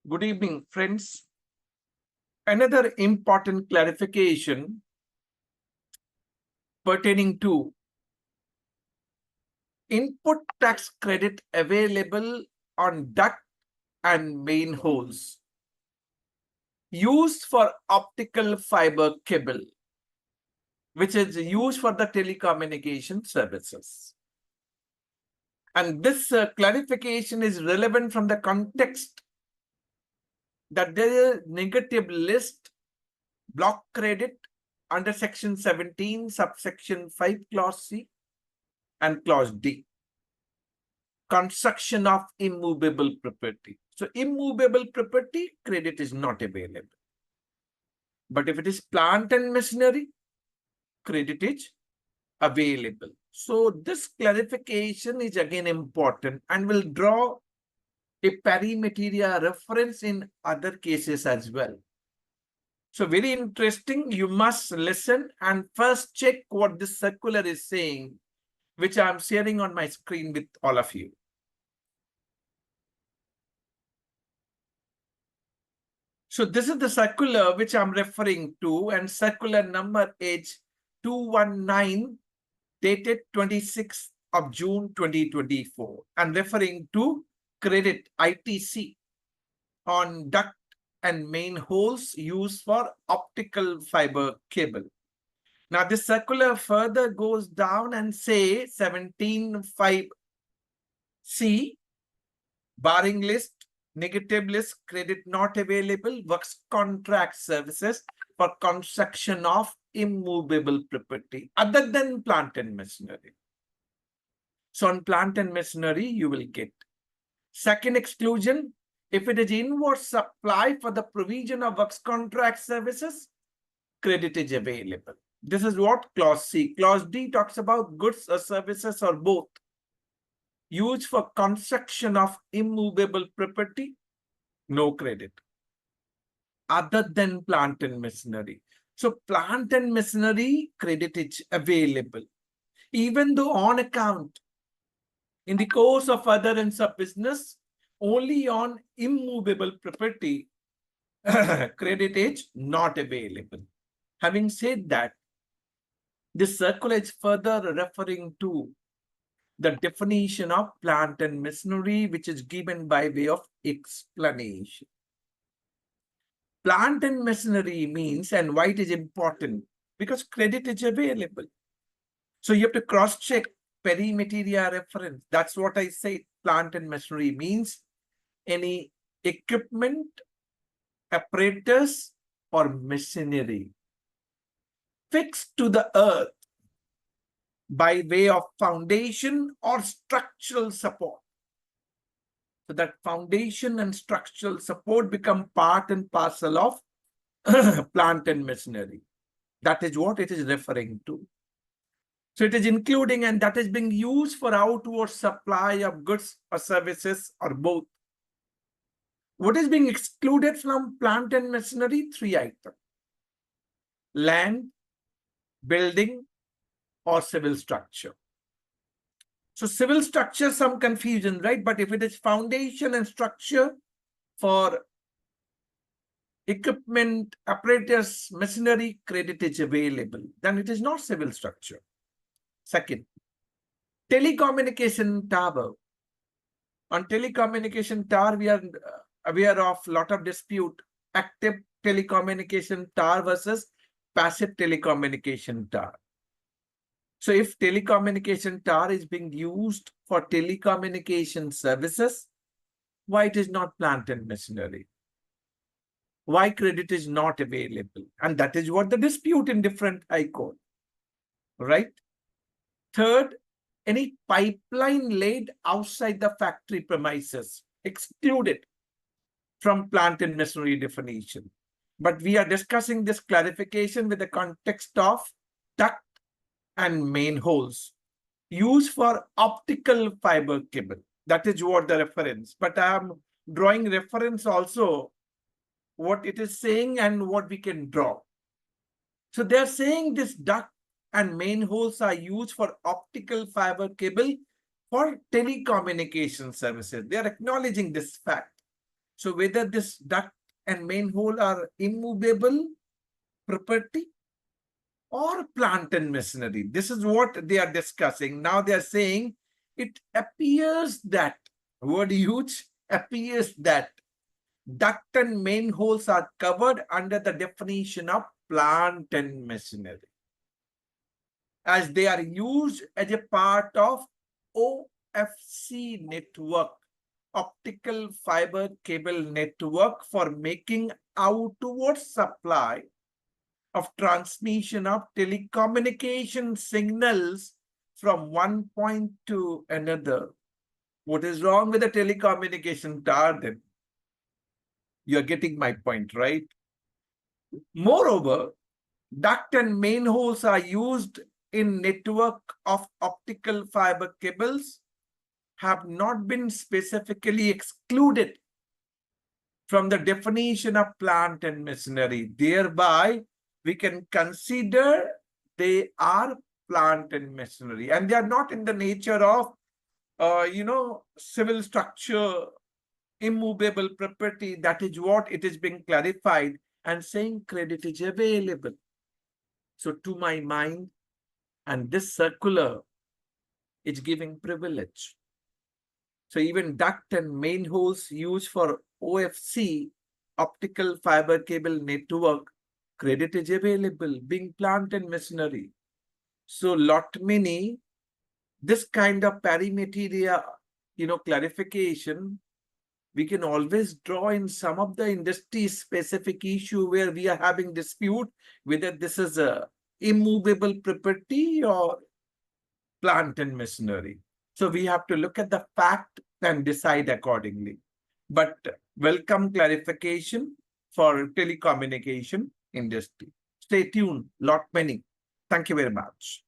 Good evening, friends. Another important clarification pertaining to input tax credit available on duct and main holes used for optical fiber cable, which is used for the telecommunication services. And this clarification is relevant from the context that there is a negative list block credit under section 17, subsection 5, clause C and clause D. Construction of immovable property. So immovable property credit is not available. But if it is plant and machinery, credit is available. So this clarification is again important and will draw a perimeteria reference in other cases as well. So very interesting. You must listen and first check what this circular is saying, which I'm sharing on my screen with all of you. So this is the circular which I'm referring to, and circular number is 219 dated 26th of June 2024 and referring to credit ITC on duct and main holes used for optical fiber cable. Now this circular further goes down and say 17.5C barring list, negative list, credit not available, works contract services for construction of immovable property other than plant and machinery. So on plant and machinery, you will get. Second exclusion, if it is inward supply for the provision of works contract services, credit is available. This is what clause C. Clause D talks about goods or services or both used for construction of immovable property, no credit, other than plant and machinery. So plant and machinery credit is available, even though on account in the course of furtherance of business, only on immovable property, credit is not available. Having said that, this circular is further referring to the definition of plant and machinery, which is given by way of explanation. Plant and machinery means, and why it is important, because credit is available. So you have to cross-check perimeteria reference. That's what I say. Plant and machinery means any equipment, apparatus, or machinery fixed to the earth by way of foundation or structural support. So that foundation and structural support become part and parcel of plant and machinery. That is what it is referring to. So it is including, and that is being used for outward supply of goods or services or both. What is being excluded from plant and machinery? 3 items. Land, building, or civil structure. So civil structure, some confusion, right? But if it is foundation and structure for equipment, apparatus, machinery, credit is available, then it is not civil structure. Second, telecommunication tower. On telecommunication tower, we are aware of a lot of dispute. Active telecommunication tower versus passive telecommunication tower. So if telecommunication tower is being used for telecommunication services, why it is not plant and machinery? Why credit is not available? And that is what the dispute in different high court, right? Third, any pipeline laid outside the factory premises, excluded from plant and machinery definition. But we are discussing this clarification with the context of duct and main holes used for optical fiber cable. That is what the reference. But I am drawing reference also what it is saying and what we can draw. So they are saying this duct and main holes are used for optical fiber cable for telecommunication services. They are acknowledging this fact. So whether this duct and manhole are immovable property or plant and machinery. This is what they are discussing. Now they are saying it appears that, word huge, appears that duct and manholes are covered under the definition of plant and machinery, as they are used as a part of OFC network, optical fiber cable network, for making outward supply of transmission of telecommunication signals from one point to another. What is wrong with the telecommunication tower then? You're getting my point, right? Moreover, duct and manholes are used in network of optical fiber cables, have not been specifically excluded from the definition of plant and machinery. Thereby, we can consider they are plant and machinery, and they are not in the nature of, civil structure, immovable property. That is what it is being clarified and saying credit is available. So to my mind, and this circular is giving privilege. So even duct and manholes used for OFC, optical fiber cable network, credit is available, being plant and machinery. So lot many, this kind of perimeteria, clarification, we can always draw in some of the industry specific issue where we are having dispute whether this is a immovable property or plant and machinery. So we have to look at the fact and decide accordingly. But welcome clarification for telecommunication industry. Stay tuned, lot many. Thank you very much.